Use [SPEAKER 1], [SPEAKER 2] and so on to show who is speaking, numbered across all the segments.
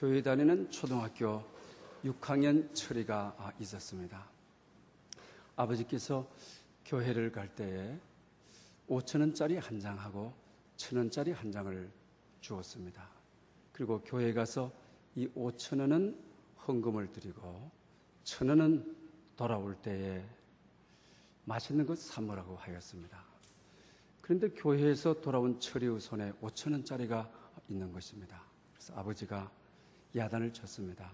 [SPEAKER 1] 교회 다니는 초등학교 6학년 철이가 있었습니다. 아버지께서 교회를 갈 때에 5,000원짜리 한 장하고 1,000원짜리 한 장을 주었습니다. 그리고 교회 가서 이 5,000원은 헌금을 드리고 1,000원은 돌아올 때에 맛있는 것 사먹으라고 하였습니다. 그런데 교회에서 돌아온 철이의 손에 5,000원짜리가 있는 것입니다. 그래서 아버지가 야단을 쳤습니다.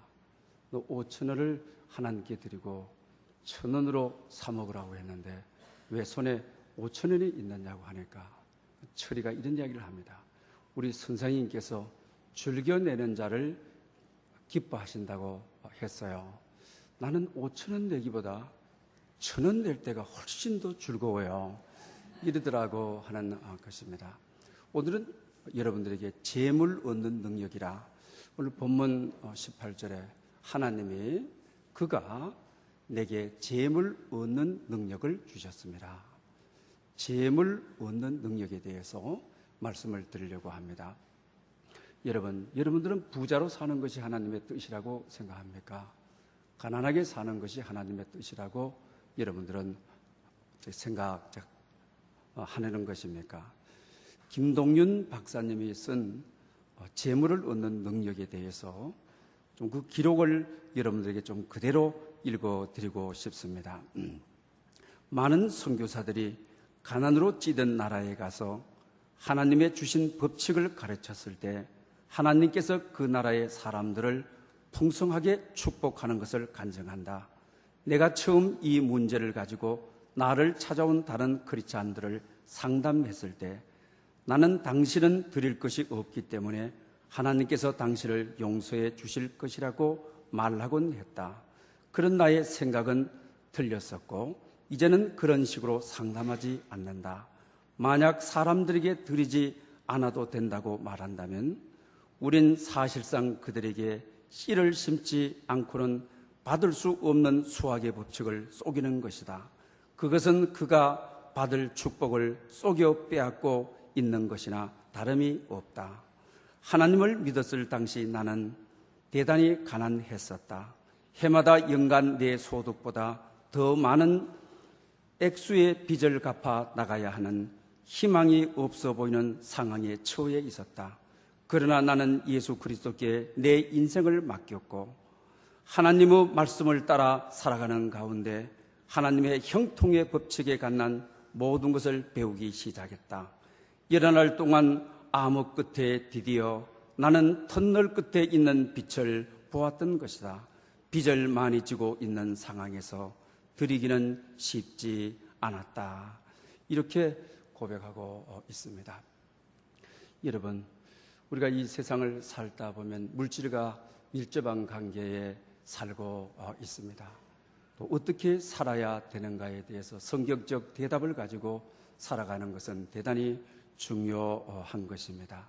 [SPEAKER 1] 너 5,000원을 하나님께 드리고 1,000원으로 사먹으라고 했는데 왜 손에 5,000원이 있느냐고 하니까 철이가 이런 이야기를 합니다. 우리 선생님께서 즐겨내는 자를 기뻐하신다고 했어요. 나는 5,000원 내기보다 1,000원 낼 때가 훨씬 더 즐거워요. 이러더라고 하는 것입니다. 오늘은 여러분들에게 재물 얻는 능력이라, 오늘 본문 18절에 하나님이 그가 내게 재물 얻는 능력을 주셨습니다. 재물 얻는 능력에 대해서 말씀을 드리려고 합니다. 여러분들은 부자로 사는 것이 하나님의 뜻이라고 생각합니까? 가난하게 사는 것이 하나님의 뜻이라고 여러분들은 생각하는 것입니까? 김동윤 박사님이 쓴 재물을 얻는 능력에 대해서 좀 그 기록을 여러분들에게 좀 그대로 읽어드리고 싶습니다. 많은 선교사들이 가난으로 찌든 나라에 가서 하나님의 주신 법칙을 가르쳤을 때 하나님께서 그 나라의 사람들을 풍성하게 축복하는 것을 간증한다. 내가 처음 이 문제를 가지고 나를 찾아온 다른 크리스찬들을 상담했을 때 나는 당신은 드릴 것이 없기 때문에 하나님께서 당신을 용서해 주실 것이라고 말하곤 했다. 그런 나의 생각은 틀렸었고 이제는 그런 식으로 상담하지 않는다. 만약 사람들에게 드리지 않아도 된다고 말한다면 우린 사실상 그들에게 씨를 심지 않고는 받을 수 없는 수학의 법칙을 속이는 것이다. 그것은 그가 받을 축복을 속여 빼앗고 있는 것이나 다름이 없다. 하나님을 믿었을 당시 나는 대단히 가난했었다. 해마다 연간 내 소득보다 더 많은 액수의 빚을 갚아 나가야 하는 희망이 없어 보이는 상황에 처해 있었다. 그러나 나는 예수 그리스도께 내 인생을 맡겼고 하나님의 말씀을 따라 살아가는 가운데 하나님의 형통의 법칙에 관한 모든 것을 배우기 시작했다. 여러 날 동안 암흑 끝에 드디어 나는 터널 끝에 있는 빛을 보았던 것이다. 빚을 많이 지고 있는 상황에서 드리기는 쉽지 않았다. 이렇게 고백하고 있습니다. 여러분, 우리가 이 세상을 살다 보면 물질과 밀접한 관계에 살고 있습니다. 또 어떻게 살아야 되는가에 대해서 성경적 대답을 가지고 살아가는 것은 대단히 중요한 것입니다.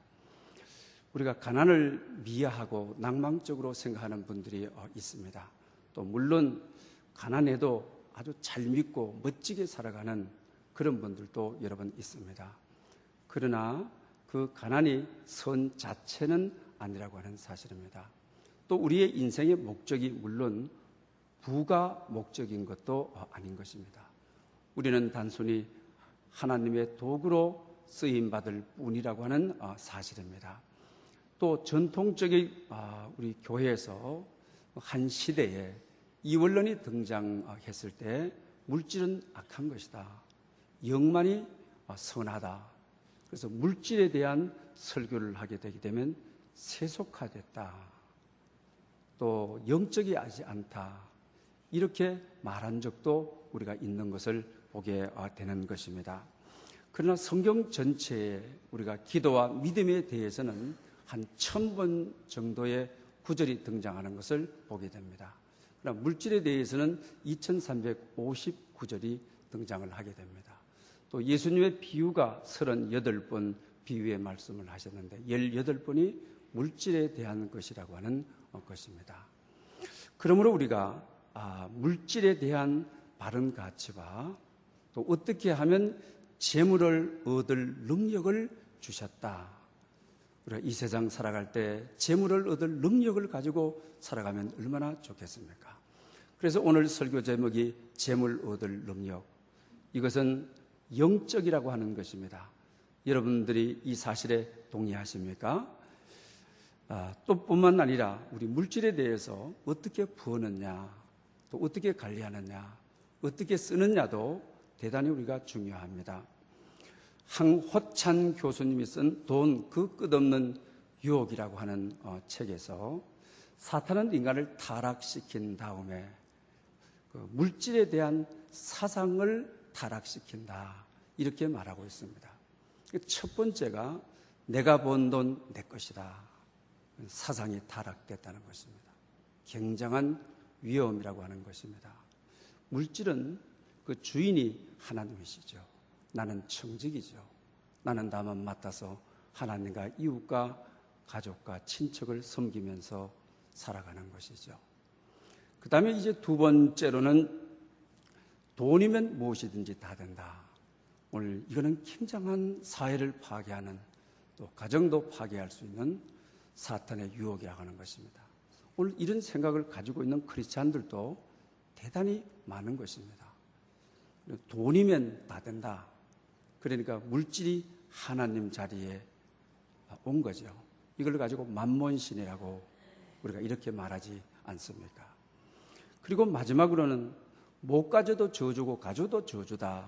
[SPEAKER 1] 우리가 가난을 미화하고 낭만적으로 생각하는 분들이 있습니다. 또 물론 가난해도 아주 잘 믿고 멋지게 살아가는 그런 분들도 여러분 있습니다. 그러나 그 가난이 선 자체는 아니라고 하는 사실입니다. 또 우리의 인생의 목적이 물론 부가 목적인 것도 아닌 것입니다. 우리는 단순히 하나님의 도구로 쓰임받을 뿐이라고 하는 사실입니다. 또 전통적인 우리 교회에서 한 시대에 이원론이 등장했을 때 물질은 악한 것이다. 영만이 선하다. 그래서 물질에 대한 설교를 하게 되게 되면 세속화됐다. 또 영적이하지 않다. 이렇게 말한 적도 우리가 있는 것을 보게 되는 것입니다. 그러나 성경 전체에 우리가 기도와 믿음에 대해서는 한 1,000번 정도의 구절이 등장하는 것을 보게 됩니다. 그러나 물질에 대해서는 2,359절이 등장을 하게 됩니다. 또 예수님의 비유가 38번 비유의 말씀을 하셨는데 18번이 물질에 대한 것이라고 하는 것입니다. 그러므로 우리가 물질에 대한 바른 가치와 또 어떻게 하면 재물을 얻을 능력을 주셨다. 우리가 이 세상 살아갈 때 재물을 얻을 능력을 가지고 살아가면 얼마나 좋겠습니까? 그래서 오늘 설교 제목이 재물 얻을 능력. 이것은 영적이라고 하는 것입니다. 여러분들이 이 사실에 동의하십니까? 또 뿐만 아니라 우리 물질에 대해서 어떻게 버느냐, 또 어떻게 관리하느냐, 어떻게 쓰느냐도 대단히 우리가 중요합니다. 황호찬 교수님이 쓴 돈 그 끝없는 유혹이라고 하는 책에서 사탄은 인간을 타락시킨 다음에 그 물질에 대한 사상을 타락시킨다, 이렇게 말하고 있습니다. 첫 번째가 내가 번 돈 내 것이다. 사상이 타락됐다는 것입니다. 굉장한 위험이라고 하는 것입니다. 물질은 그 주인이 하나님이시죠. 나는 청직이죠. 나는 다만 맡아서 하나님과 이웃과 가족과 친척을 섬기면서 살아가는 것이죠. 그 다음에 이제 두 번째로는 돈이면 무엇이든지 다 된다. 오늘 이거는 굉장한 사회를 파괴하는, 또 가정도 파괴할 수 있는 사탄의 유혹이라고 하는 것입니다. 오늘 이런 생각을 가지고 있는 크리스찬들도 대단히 많은 것입니다. 돈이면 다 된다. 그러니까 물질이 하나님 자리에 온 거죠. 이걸 가지고 만몬신이라고 우리가 이렇게 말하지 않습니까? 그리고 마지막으로는 못 가져도 저주고 가져도 저주다.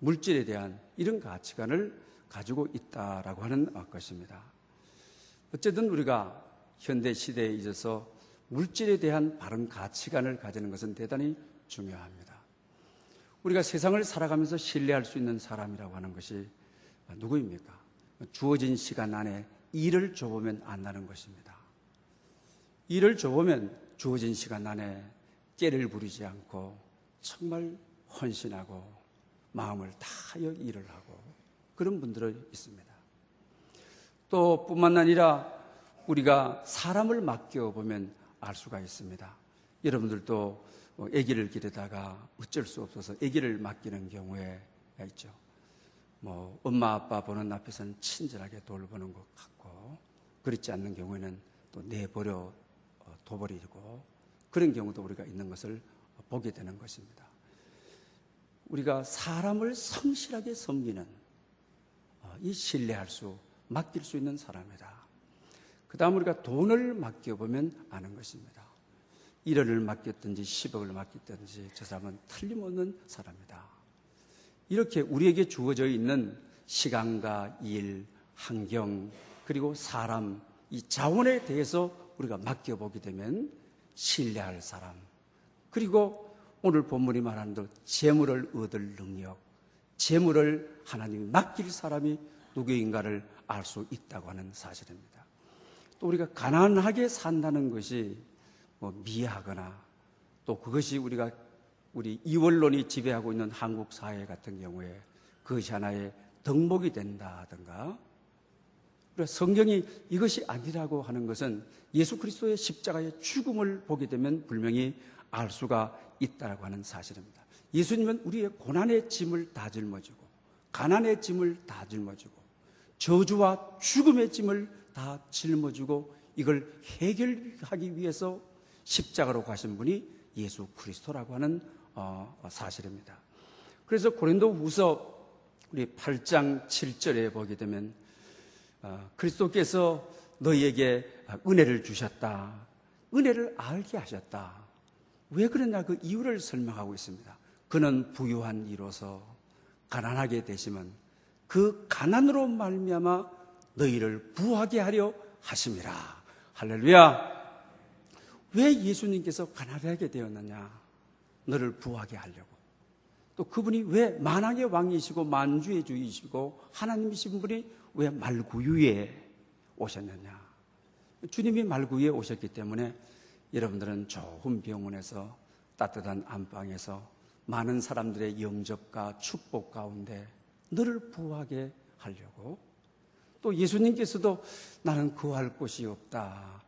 [SPEAKER 1] 물질에 대한 이런 가치관을 가지고 있다라고 하는 것입니다. 어쨌든 우리가 현대 시대에 있어서 물질에 대한 바른 가치관을 가지는 것은 대단히 중요합니다. 우리가 세상을 살아가면서 신뢰할 수 있는 사람이라고 하는 것이 누구입니까? 주어진 시간 안에 일을 줘보면 안다는 것입니다. 일을 줘보면 주어진 시간 안에 깨를 부리지 않고 정말 헌신하고 마음을 다하여 일을 하고 그런 분들이 있습니다. 또 뿐만 아니라 우리가 사람을 맡겨보면 알 수가 있습니다. 여러분들도 아기를 기르다가 어쩔 수 없어서 아기를 맡기는 경우에 있죠. 엄마 아빠 보는 앞에서는 친절하게 돌보는 것 같고, 그렇지 않는 경우에는 또 내버려 둬버리고, 그런 경우도 우리가 있는 것을 보게 되는 것입니다. 우리가 사람을 성실하게 섬기는, 이 신뢰할 수, 맡길 수 있는 사람이다. 그 다음 우리가 돈을 맡겨보면 아는 것입니다. 1원을 맡겼든지 10억을 맡겼든지 저 사람은 틀림없는 사람이다. 이렇게 우리에게 주어져 있는 시간과 일, 환경, 그리고 사람, 이 자원에 대해서 우리가 맡겨보게 되면 신뢰할 사람, 그리고 오늘 본문이 말하는 대로 재물을 얻을 능력, 재물을 하나님이 맡길 사람이 누구인가를 알 수 있다고 하는 사실입니다. 또 우리가 가난하게 산다는 것이 미하거나, 또 그것이 우리 이원론이 지배하고 있는 한국 사회 같은 경우에 그것이 하나의 덕목이 된다든가, 성경이 이것이 아니라고 하는 것은 예수 그리스도의 십자가의 죽음을 보게 되면 분명히 알 수가 있다고 하는 사실입니다. 예수님은 우리의 고난의 짐을 다 짊어지고, 가난의 짐을 다 짊어지고, 저주와 죽음의 짐을 다 짊어지고, 이걸 해결하기 위해서 십자가로 가신 분이 예수 그리스도라고 하는 사실입니다. 그래서 고린도후서 우리 8장 7절에 보게 되면 그리스도께서 너희에게 은혜를 주셨다. 은혜를 알게 하셨다. 왜 그러냐, 그 이유를 설명하고 있습니다. 그는 부유한 이로서 가난하게 되시면 그 가난으로 말미암아 너희를 부하게 하려 하심이라. 할렐루야. 왜 예수님께서 가난하게 되었느냐? 너를 부하게 하려고. 또 그분이 왜 만왕의 왕이시고 만주의 주이시고 하나님이신 분이 왜 말구유에 오셨느냐? 주님이 말구유에 오셨기 때문에 여러분들은 좋은 병원에서, 따뜻한 안방에서 많은 사람들의 영접과 축복 가운데 너를 부하게 하려고. 또 예수님께서도 나는 거할 곳이 없다.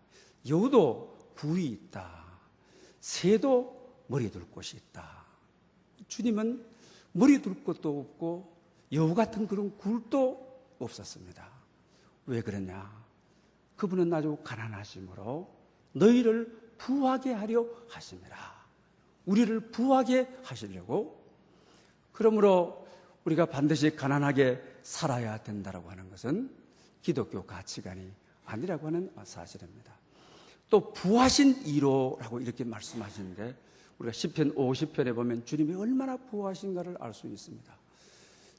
[SPEAKER 1] 여우도 굴이 있다. 새도 머리 둘 곳이 있다. 주님은 머리 둘 곳도 없고 여우 같은 그런 굴도 없었습니다. 왜 그러냐? 그분은 아주 가난하심으로 너희를 부하게 하려 하심이라. 우리를 부하게 하시려고. 그러므로 우리가 반드시 가난하게 살아야 된다고 하는 것은 기독교 가치관이 아니라고 하는 사실입니다. 또 부하신 이로라고 이렇게 말씀하시는데, 우리가 시편 50편에 보면 주님이 얼마나 부하신가를 알 수 있습니다.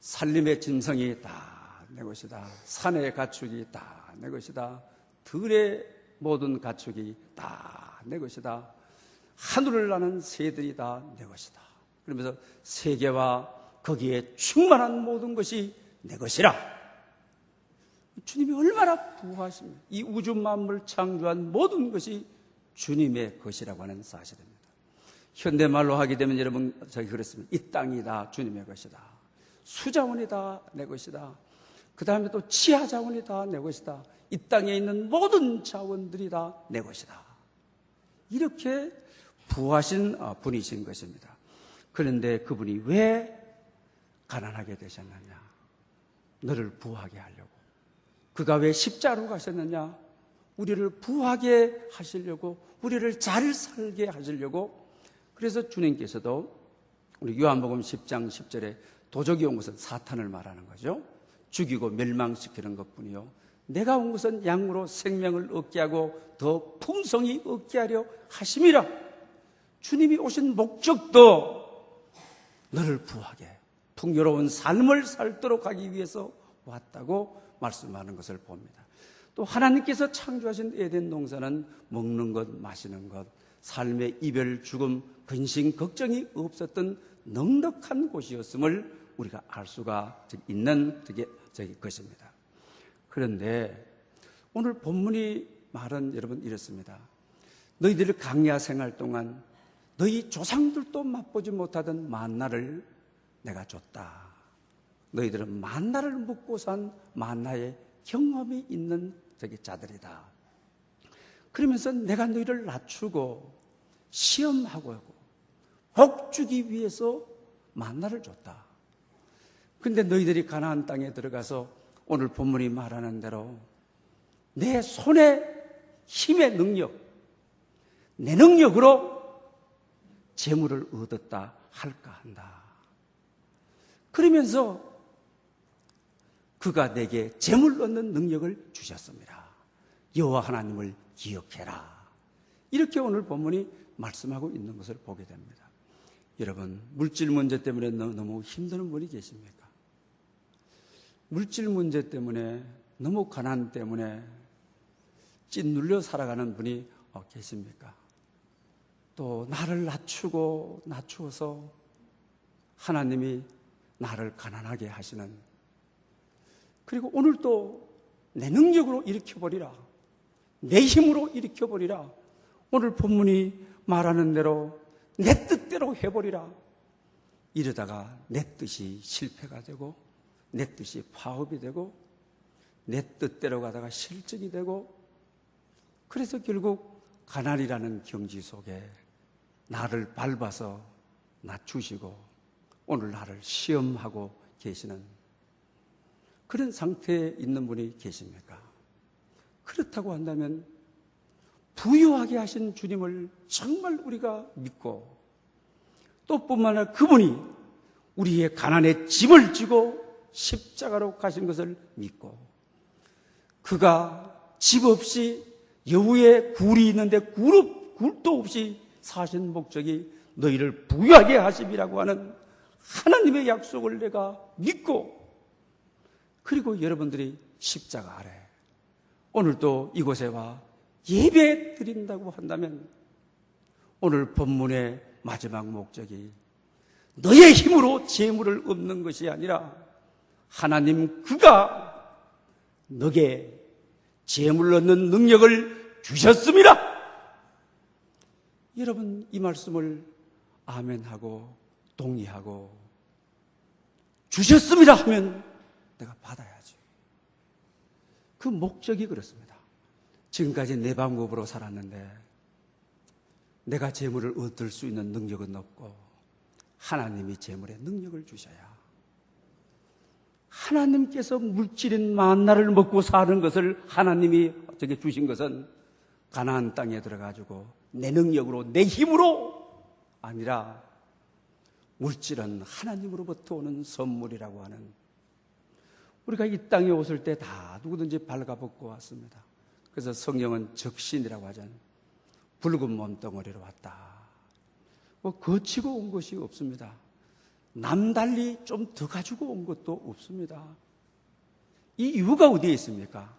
[SPEAKER 1] 산림의 짐승이 다 내 것이다. 산의 가축이 다 내 것이다. 들의 모든 가축이 다 내 것이다. 하늘을 나는 새들이 다 내 것이다. 그러면서 세계와 거기에 충만한 모든 것이 내 것이라. 주님이 얼마나 부하십니까? 이 우주 만물 창조한 모든 것이 주님의 것이라고 하는 사실입니다. 현대말로 하게 되면 여러분, 저기 그랬습니다. 이 땅이 다 주님의 것이다. 수자원이 다 내 것이다. 그 다음에 또 지하자원이 다 내 것이다. 이 땅에 있는 모든 자원들이 다 내 것이다. 이렇게 부하신 분이신 것입니다. 그런데 그분이 왜 가난하게 되셨느냐? 너를 부하게 하려고. 그가 왜 십자가로 가셨느냐? 우리를 부하게 하시려고, 우리를 잘 살게 하시려고. 그래서 주님께서도 우리 요한복음 10장 10절에 도적이 온 것은 사탄을 말하는 거죠. 죽이고 멸망시키는 것뿐이요, 내가 온 것은 양으로 생명을 얻게 하고 더 풍성히 얻게 하려 하심이라. 주님이 오신 목적도 너를 부하게, 풍요로운 삶을 살도록 하기 위해서 왔다고 말씀하는 것을 봅니다. 또 하나님께서 창조하신 에덴 동산은 먹는 것, 마시는 것, 삶의 이별, 죽음, 근심, 걱정이 없었던 넉넉한 곳이었음을 우리가 알 수가 있는 것입니다. 그런데 오늘 본문이 말은 여러분 이렇습니다. 너희들이 광야 생활 동안 너희 조상들도 맛보지 못하던 만나를 내가 줬다. 너희들은 만나를 먹고 산 만나의 경험이 있는 자들이다. 그러면서 내가 너희를 낮추고 시험하고 복 주기 위해서 만나를 줬다. 그런데 너희들이 가나안 땅에 들어가서 오늘 본문이 말하는 대로 내 손의 힘의 능력, 내 능력으로 재물을 얻었다 할까 한다. 그러면서 그가 내게 재물 얻는 능력을 주셨습니다. 여호와 하나님을 기억해라. 이렇게 오늘 본문이 말씀하고 있는 것을 보게 됩니다. 여러분, 물질 문제 때문에 너무 힘드는 분이 계십니까? 물질 문제 때문에, 너무 가난 때문에 찐눌려 살아가는 분이 계십니까? 또 나를 낮추어서 하나님이 나를 가난하게 하시는, 그리고 오늘도 내 능력으로 일으켜버리라, 내 힘으로 일으켜버리라, 오늘 본문이 말하는 대로 내 뜻대로 해버리라. 이러다가 내 뜻이 실패가 되고, 내 뜻이 파업이 되고, 내 뜻대로 가다가 실직이 되고, 그래서 결국 가난이라는 경지 속에 나를 밟아서 낮추시고 오늘 나를 시험하고 계시는 그런 상태에 있는 분이 계십니까? 그렇다고 한다면 부유하게 하신 주님을 정말 우리가 믿고, 또 뿐만 아니라 그분이 우리의 가난에 짐을 지고 십자가로 가신 것을 믿고, 그가 집 없이 여우의 굴이 있는데 굴도 없이 사신 목적이 너희를 부유하게 하심이라고 하는 하나님의 약속을 내가 믿고, 그리고 여러분들이 십자가 아래 오늘도 이곳에 와 예배 드린다고 한다면 오늘 본문의 마지막 목적이 너의 힘으로 재물을 얻는 것이 아니라 하나님 그가 너에게 재물 얻는 능력을 주셨습니다. 여러분, 이 말씀을 아멘하고 동의하고 주셨습니다 하면 내가 받아야지. 그 목적이 그렇습니다. 지금까지 내 방법으로 살았는데 내가 재물을 얻을 수 있는 능력은 없고 하나님이 재물의 능력을 주셔야, 하나님께서 물질인 만나를 먹고 사는 것을 하나님이 저게 주신 것은 가나안 땅에 들어가지고 내 능력으로 내 힘으로 아니라 물질은 하나님으로부터 오는 선물이라고 하는, 우리가 이 땅에 오실 때 다 누구든지 발가벗고 왔습니다. 그래서 성경은 적신이라고 하잖아요. 붉은 몸덩어리로 왔다. 뭐 거치고 온 것이 없습니다. 남달리 좀 더 가지고 온 것도 없습니다. 이 이유가 어디에 있습니까?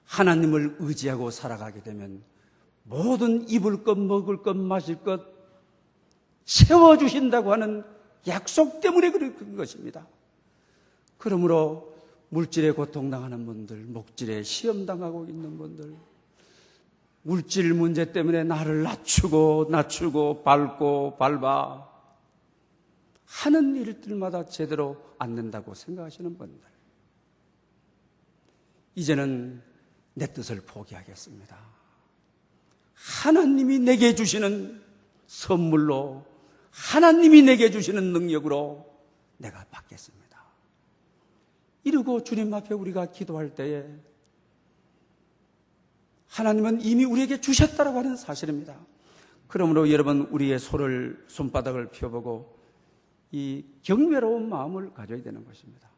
[SPEAKER 1] 하나님을 의지하고 살아가게 되면 모든 입을 것, 먹을 것, 마실 것 채워주신다고 하는 약속 때문에 그런 것입니다. 그러므로 물질에 고통당하는 분들, 목질에 시험당하고 있는 분들, 물질 문제 때문에 나를 낮추고 밟아 하는 일들마다 제대로 안 된다고 생각하시는 분들, 이제는 내 뜻을 포기하겠습니다. 하나님이 내게 주시는 선물로, 하나님이 내게 주시는 능력으로 내가 받겠습니다. 이러고 주님 앞에 우리가 기도할 때에 하나님은 이미 우리에게 주셨다라고 하는 사실입니다. 그러므로 여러분, 우리의 손바닥을 펴보고 이 경외로운 마음을 가져야 되는 것입니다.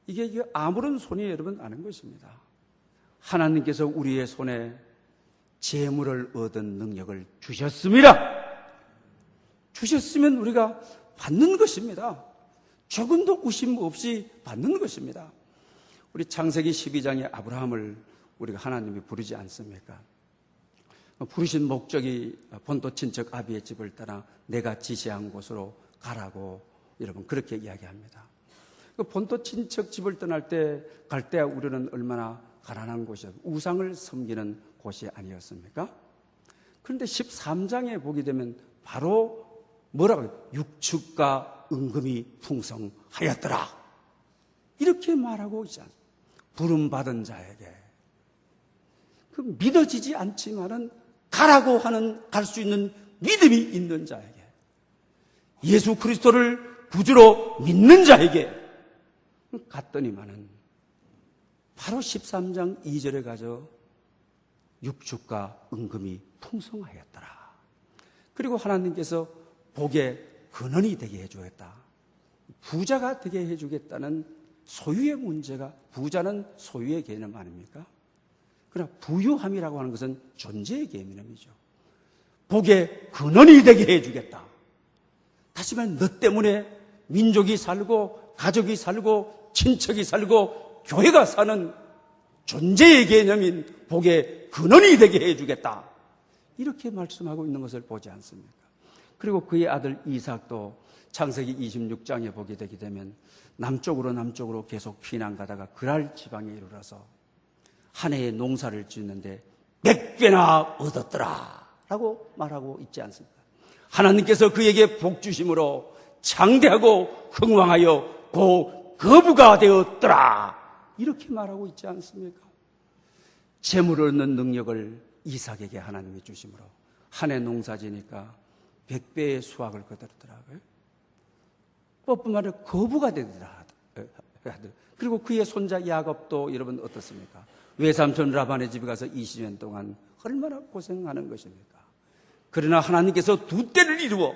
[SPEAKER 1] 이게 아무런 손이 여러분 아는 것입니다. 하나님께서 우리의 손에 재물을 얻은 능력을 주셨습니다. 주셨으면 우리가 받는 것입니다. 조금도 의심 없이 받는 것입니다. 우리 창세기 12장에 아브라함을 우리가 하나님이 부르지 않습니까? 부르신 목적이 본토 친척 아비의 집을 따라 내가 지시한 곳으로 가라고 여러분 그렇게 이야기합니다. 본토 친척 집을 떠날 때 갈대아 우르는 얼마나 가난한 곳이었고 우상을 섬기는 곳이 아니었습니까? 그런데 13장에 보게 되면 바로 뭐라고요? 육축과 은금이 풍성하였더라, 이렇게 말하고 있지 않습니까? 부름받은 자에게, 그 믿어지지 않지만은 가라고 하는, 갈 수 있는 믿음이 있는 자에게, 예수 그리스도를 구주로 믿는 자에게 갔더니만은 바로 13장 2절에 가서 육축과 은금이 풍성하였더라. 그리고 하나님께서 복의 근원이 되게 해주겠다, 부자가 되게 해주겠다는 소유의 문제가, 부자는 소유의 개념 아닙니까? 그러나 부유함이라고 하는 것은 존재의 개념이죠. 복의 근원이 되게 해주겠다. 다시 말해, 너 때문에 민족이 살고 가족이 살고 친척이 살고 교회가 사는 존재의 개념인 복의 근원이 되게 해주겠다, 이렇게 말씀하고 있는 것을 보지 않습니까? 그리고 그의 아들 이삭도 창세기 26장에 보게 되게 되면 남쪽으로 계속 피난 가다가 그랄 지방에 이르러서 한 해의 농사를 짓는데 100배나 얻었더라 라고 말하고 있지 않습니까? 하나님께서 그에게 복 주심으로 장대하고 흥왕하여 거부가 되었더라, 이렇게 말하고 있지 않습니까? 재물을 얻는 능력을 이삭에게 하나님이 주심으로 한 해 농사 지니까 100배의 수확을 거두더라고요. 뿐만 아니라 거부가 되더라. 그리고 그의 손자 야곱도 여러분 어떻습니까? 외삼촌 라반의 집에 가서 20년 동안 얼마나 고생하는 것입니까? 그러나 하나님께서 두 때를 이루어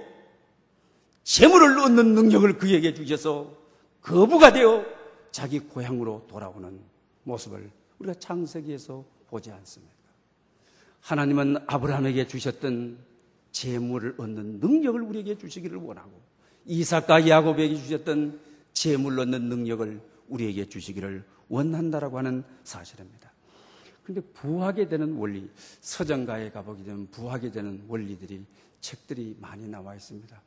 [SPEAKER 1] 재물을 얻는 능력을 그에게 주셔서 거부가 되어 자기 고향으로 돌아오는 모습을 우리가 창세기에서 보지 않습니까? 하나님은 아브라함에게 주셨던 재물을 얻는 능력을 우리에게 주시기를 원하고, 이삭과 야곱에게 주셨던 재물을 얻는 능력을 우리에게 주시기를 원한다라고 하는 사실입니다. 그런데 부하게 되는 원리, 서정가에 가보게 되면 부하게 되는 원리들이, 책들이 많이 나와 있습니다.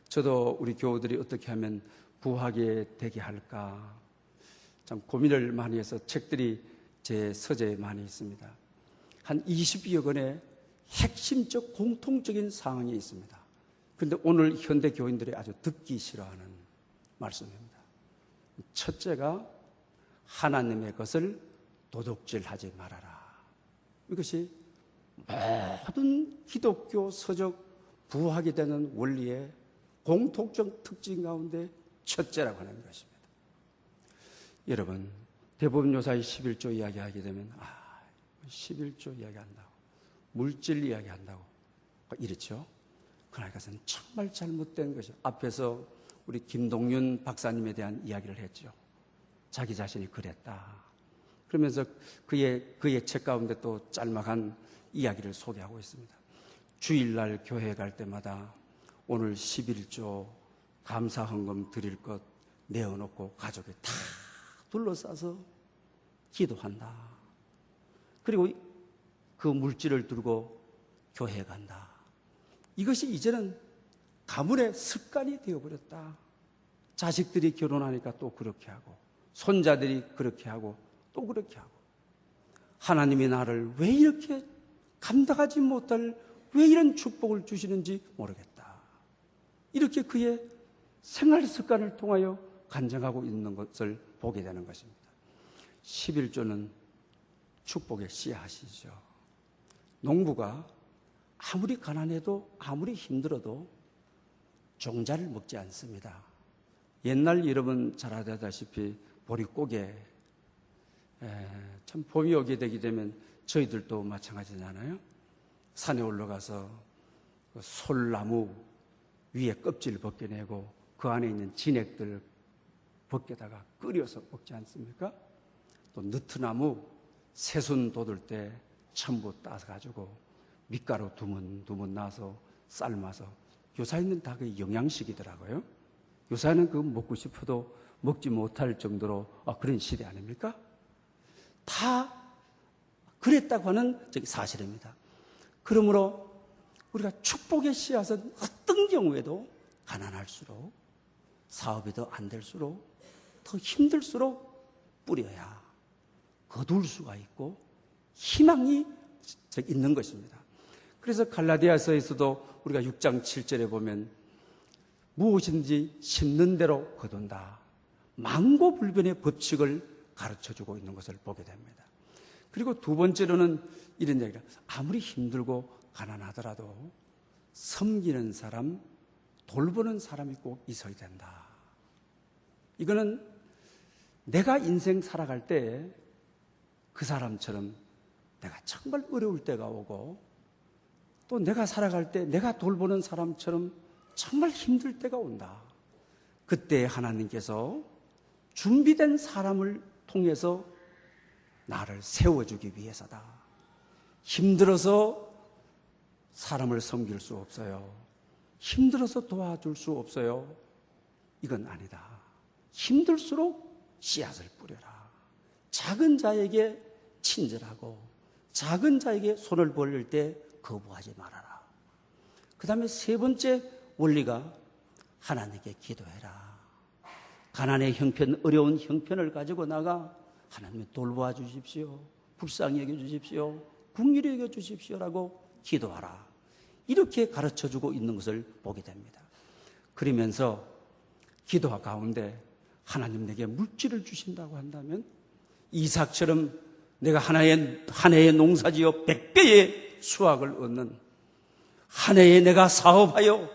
[SPEAKER 1] 저도 우리 교우들이 어떻게 하면 부하게 되게 할까 참 고민을 많이 해서 책들이 제 서재에 많이 있습니다. 한 20여 권의 핵심적 공통적인 사항이 있습니다. 그런데 오늘 현대 교인들이 아주 듣기 싫어하는 말씀입니다. 첫째가 하나님의 것을 도둑질하지 말아라. 이것이 모든 기독교 서적 부하게 되는 원리의 공통적 특징 가운데 첫째라고 하는 것입니다. 여러분, 대법요사의 11조 이야기하게 되면 11조 이야기한다고, 물질 이야기한다고 이렇죠. 그러나 이것은 정말 잘못된 것이죠. 앞에서 우리 김동윤 박사님에 대한 이야기를 했죠. 자기 자신이 그랬다. 그러면서 그의 책 가운데 또 짤막한 이야기를 소개하고 있습니다. 주일날 교회 갈 때마다 오늘 11조 감사 헌금 드릴 것 내어놓고 가족이 다 둘러싸서 기도한다. 그리고 그 물질을 들고 교회에 간다. 이것이 이제는 가문의 습관이 되어버렸다. 자식들이 결혼하니까 또 그렇게 하고, 손자들이 그렇게 하고, 또 그렇게 하고. 하나님이 나를 왜 이렇게 감당하지 못할, 왜 이런 축복을 주시는지 모르겠다. 이렇게 그의 생활 습관을 통하여 간증하고 있는 것을 보게 되는 것입니다. 11조는 축복의 씨앗이죠. 농부가 아무리 가난해도 아무리 힘들어도 종자를 먹지 않습니다. 옛날 여러분 잘 아다시피 보릿고개, 참 봄이 오게 되게 되면 저희들도 마찬가지잖아요. 산에 올라가서 그 솔나무 위에 껍질을 벗겨내고 그 안에 있는 진액들 벗겨다가 끓여서 먹지 않습니까? 또 느트나무 새순 돋을 때 첨부 따서 밑가루 두문 나서 삶아서, 요사이는 다 그 영양식이더라고요. 요사이는 그거 먹고 싶어도 먹지 못할 정도로 그런 시대 아닙니까? 다 그랬다고 하는 사실입니다. 그러므로 우리가 축복의 씨앗은 어떤 경우에도 가난할수록, 사업이 더 안 될수록, 더 힘들수록 뿌려야 거둘 수가 있고 희망이 있는 것입니다. 그래서 갈라디아서에서도 우리가 6장 7절에 보면 무엇인지 심는 대로 거둔다. 만고불변의 법칙을 가르쳐주고 있는 것을 보게 됩니다. 그리고 두 번째로는 이런 얘기가, 아무리 힘들고 가난하더라도 섬기는 사람, 돌보는 사람이 꼭 있어야 된다. 이거는 내가 인생 살아갈 때 그 사람처럼 내가 정말 어려울 때가 오고, 또 내가 살아갈 때 내가 돌보는 사람처럼 정말 힘들 때가 온다. 그때 하나님께서 준비된 사람을 통해서 나를 세워주기 위해서다. 힘들어서 사람을 섬길 수 없어요. 힘들어서 도와줄 수 없어요. 이건 아니다. 힘들수록 씨앗을 뿌려라. 작은 자에게 친절하고 작은 자에게 손을 벌릴 때 거부하지 말아라. 그 다음에 세 번째 원리가 하나님께 기도해라. 가난의 형편, 어려운 형편을 가지고 나가 하나님 돌보아 주십시오. 불쌍히 여겨 주십시오. 긍휼히 여겨 주십시오라고 기도하라. 이렇게 가르쳐주고 있는 것을 보게 됩니다. 그러면서 기도와 가운데 하나님 내게 물질을 주신다고 한다면 이삭처럼 내가 한 해의 농사지어 100배의 수확을 얻는, 한 해에 내가 사업하여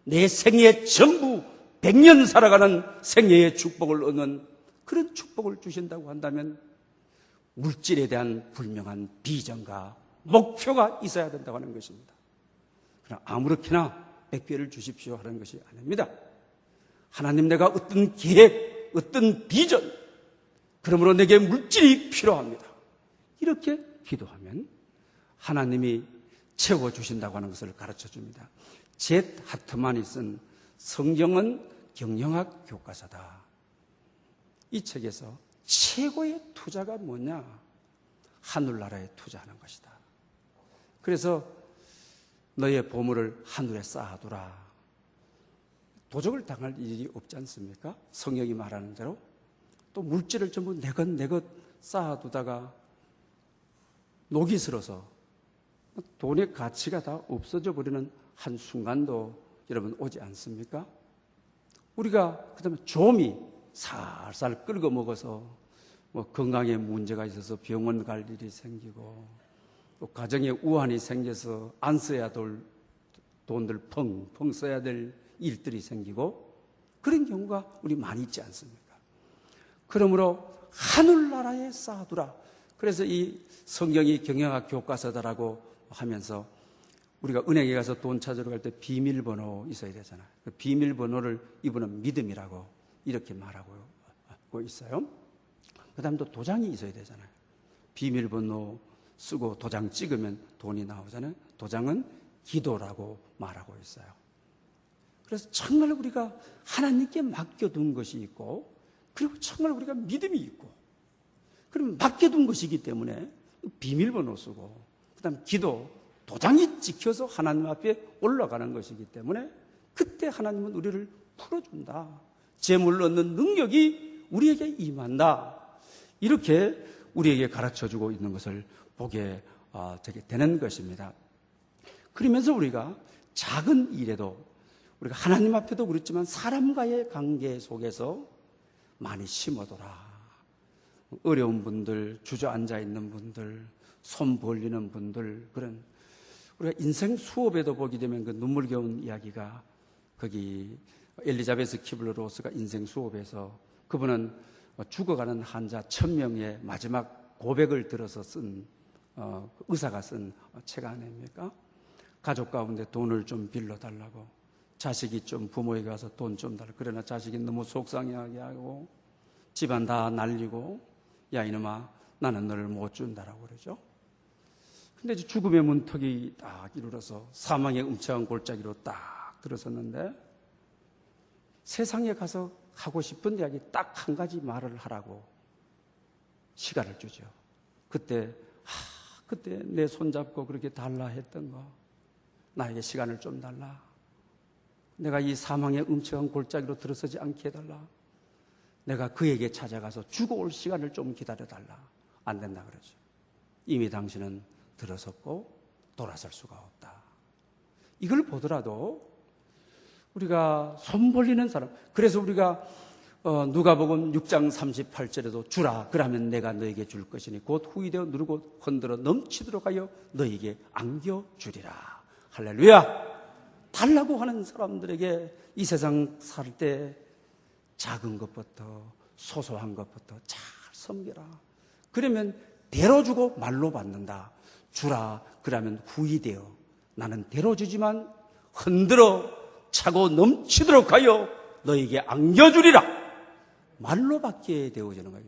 [SPEAKER 1] 내 생애 전부 100년 살아가는 생애의 축복을 얻는 그런 축복을 주신다고 한다면 물질에 대한 분명한 비전과 목표가 있어야 된다고 하는 것입니다. 그러나 아무렇게나 100배를 주십시오 하는 것이 아닙니다. 하나님, 내가 어떤 계획, 어떤 비전, 그러므로 내게 물질이 필요합니다. 이렇게 기도하면 하나님이 채워주신다고 하는 것을 가르쳐줍니다. 젯 하트만이 쓴 성경은 경영학 교과서다. 이 책에서 최고의 투자가 뭐냐? 하늘나라에 투자하는 것이다. 그래서 너의 보물을 하늘에 쌓아두라. 도적을 당할 일이 없지 않습니까? 성경이 말하는 대로. 또 물질을 전부 내 것 쌓아두다가 녹이 슬어서 돈의 가치가 다 없어져 버리는 한순간도 여러분 오지 않습니까? 우리가 그다음에 좀이 살살 끓여 먹어서 건강에 문제가 있어서 병원 갈 일이 생기고, 또 가정에 우환이 생겨서 안 써야 될 돈들 펑펑 써야 될 일들이 생기고, 그런 경우가 우리 많이 있지 않습니까? 그러므로 하늘나라에 쌓아두라. 그래서 이 성경이 경영학 교과서다라고 하면서 우리가 은행에 가서 돈 찾으러 갈 때 비밀번호 있어야 되잖아요. 그 비밀번호를 이분은 믿음이라고 이렇게 말하고 있어요. 그 다음 또 도장이 있어야 되잖아요. 비밀번호 쓰고 도장 찍으면 돈이 나오잖아요. 도장은 기도라고 말하고 있어요. 그래서 정말 우리가 하나님께 맡겨둔 것이 있고, 그리고 정말 우리가 믿음이 있고, 그럼 맡겨둔 것이기 때문에 비밀번호 쓰고, 그 다음 기도, 도장이 찍혀서 하나님 앞에 올라가는 것이기 때문에 그때 하나님은 우리를 풀어준다. 재물 얻는 능력이 우리에게 임한다. 이렇게 우리에게 가르쳐주고 있는 것을 보게 되는 것입니다. 그러면서 우리가 작은 일에도 우리가 하나님 앞에도 그렇지만 사람과의 관계 속에서 많이 심어둬라. 어려운 분들, 주저앉아 있는 분들, 손 벌리는 분들, 그런 우리가 인생 수업에도 보게 되면 그 눈물겨운 이야기가 거기 엘리자베스 키블러-로스가 인생 수업에서 그분은 죽어가는 환자 1000명의 마지막 고백을 들어서 쓴 의사가 쓴 책 아닙니까? 가족 가운데 돈을 좀 빌려달라고, 자식이 좀 부모에게 가서 돈 좀 달라고, 그러나 자식이 너무 속상해하게 하고 집안 다 날리고, 야 이놈아 나는 너를 못 준다라고 그러죠. 근데 죽음의 문턱이 딱 이르러서 사망의 음침한 골짜기로 딱 들어섰는데 세상에 가서 하고 싶은 이야기 딱 한 가지 말을 하라고 시간을 주죠. 그때 내 손잡고 그렇게 달라 했던 거, 나에게 시간을 좀 달라. 내가 이 사망의 음침한 골짜기로 들어서지 않게 해달라. 내가 그에게 찾아가서 죽어올 시간을 좀 기다려달라. 안 된다 그러죠. 이미 당신은 들어섰고 돌아설 수가 없다. 이걸 보더라도 우리가 손 벌리는 사람, 그래서 우리가 누가복음 6장 38절에도 주라 그러면 내가 너에게 줄 것이니 곧 후이되어 누르고 흔들어 넘치도록 하여 너에게 안겨주리라. 할렐루야. 달라고 하는 사람들에게 이 세상 살 때 작은 것부터 소소한 것부터 잘 섬겨라. 그러면 대로 주고 말로 받는다. 주라 그러면 후이되어 나는 대로 주지만 흔들어 차고 넘치도록 하여 너에게 안겨주리라. 말로 받게 되어지는 거예요.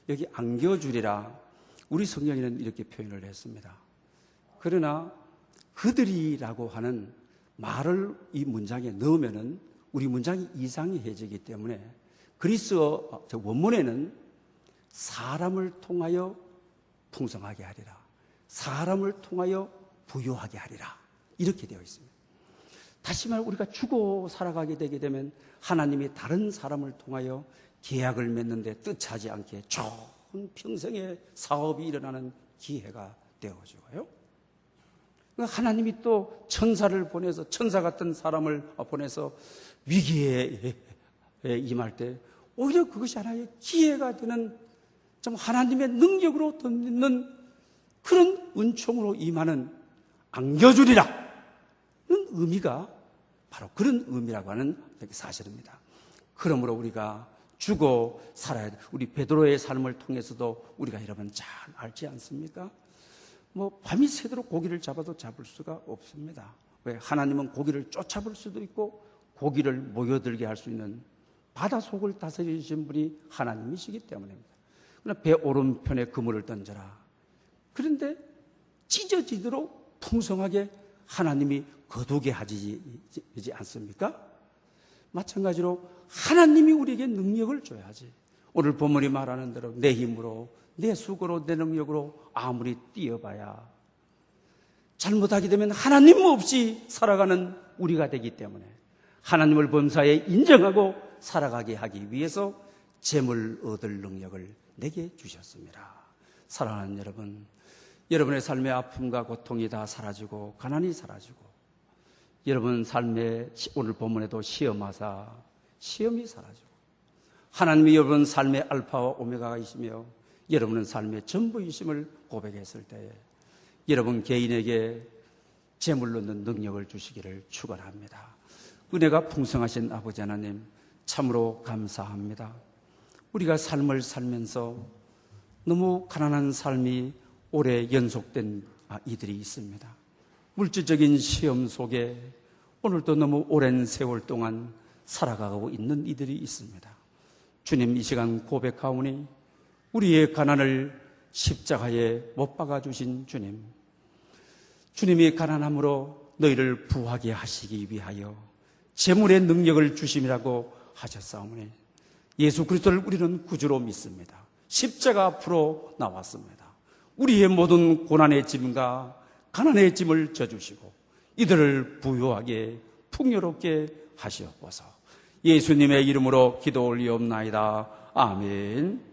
[SPEAKER 1] 여기 안겨주리라, 우리 성경에는 이렇게 표현을 했습니다. 그러나 그들이라고 하는 말을 이 문장에 넣으면은 우리 문장이 이상해지기 때문에 그리스어 원문에는 사람을 통하여 풍성하게 하리라, 사람을 통하여 부유하게 하리라, 이렇게 되어 있습니다. 다시 말해 우리가 죽어 살아가게 되게 되면 하나님이 다른 사람을 통하여 계약을 맺는데 뜻하지 않게 좋은 평생의 사업이 일어나는 기회가 되어지고요. 하나님이 또 천사를 보내서, 천사 같은 사람을 보내서 위기에 임할 때 오히려 그것이 하나의 기회가 되는, 좀 하나님의 능력으로 던지는 그런 은총으로 임하는 안겨주리라는 의미가 바로 그런 의미라고 하는 사실입니다. 그러므로 우리가 죽어 살아야 돼. 우리 베드로의 삶을 통해서도 우리가 여러분 잘 알지 않습니까? 밤이 새도록 고기를 잡아도 잡을 수가 없습니다. 왜? 하나님은 고기를 쫓아볼 수도 있고 고기를 모여들게 할 수 있는 바다 속을 다스리신 분이 하나님이시기 때문입니다. 그러나 배 오른편에 그물을 던져라. 그런데 찢어지도록 풍성하게 하나님이 거두게 하지 않습니까? 마찬가지로 하나님이 우리에게 능력을 줘야지. 오늘 본문이 말하는 대로 내 힘으로, 내 수고로, 내 능력으로 아무리 뛰어봐야 잘못하게 되면 하나님 없이 살아가는 우리가 되기 때문에 하나님을 범사에 인정하고 살아가게 하기 위해서 재물 얻을 능력을 내게 주셨습니다. 사랑하는 여러분, 여러분의 삶의 아픔과 고통이 다 사라지고 가난이 사라지고, 여러분 삶의 오늘 본문에도 시험하사 시험이 사라지고, 하나님이 여러분 삶의 알파와 오메가이시며 여러분은 삶의 전부이심을 고백했을 때에 여러분 개인에게 재물 넣는 능력을 주시기를 축원합니다. 은혜가 풍성하신 아버지 하나님, 참으로 감사합니다. 우리가 삶을 살면서 너무 가난한 삶이 오래 연속된 이들이 있습니다. 물질적인 시험 속에 오늘도 너무 오랜 세월 동안 살아가고 있는 이들이 있습니다. 주님, 이 시간 고백하오니 우리의 가난을 십자가에 못 박아주신 주님, 주님이 가난함으로 너희를 부하게 하시기 위하여 재물의 능력을 주심이라고 하셨사오니 예수 그리스도를 우리는 구주로 믿습니다. 십자가 앞으로 나왔습니다. 우리의 모든 고난의 짐과 가난의 짐을 져주시고 이들을 부유하게 풍요롭게 하시옵소서. 예수님의 이름으로 기도 올리옵나이다. 아멘.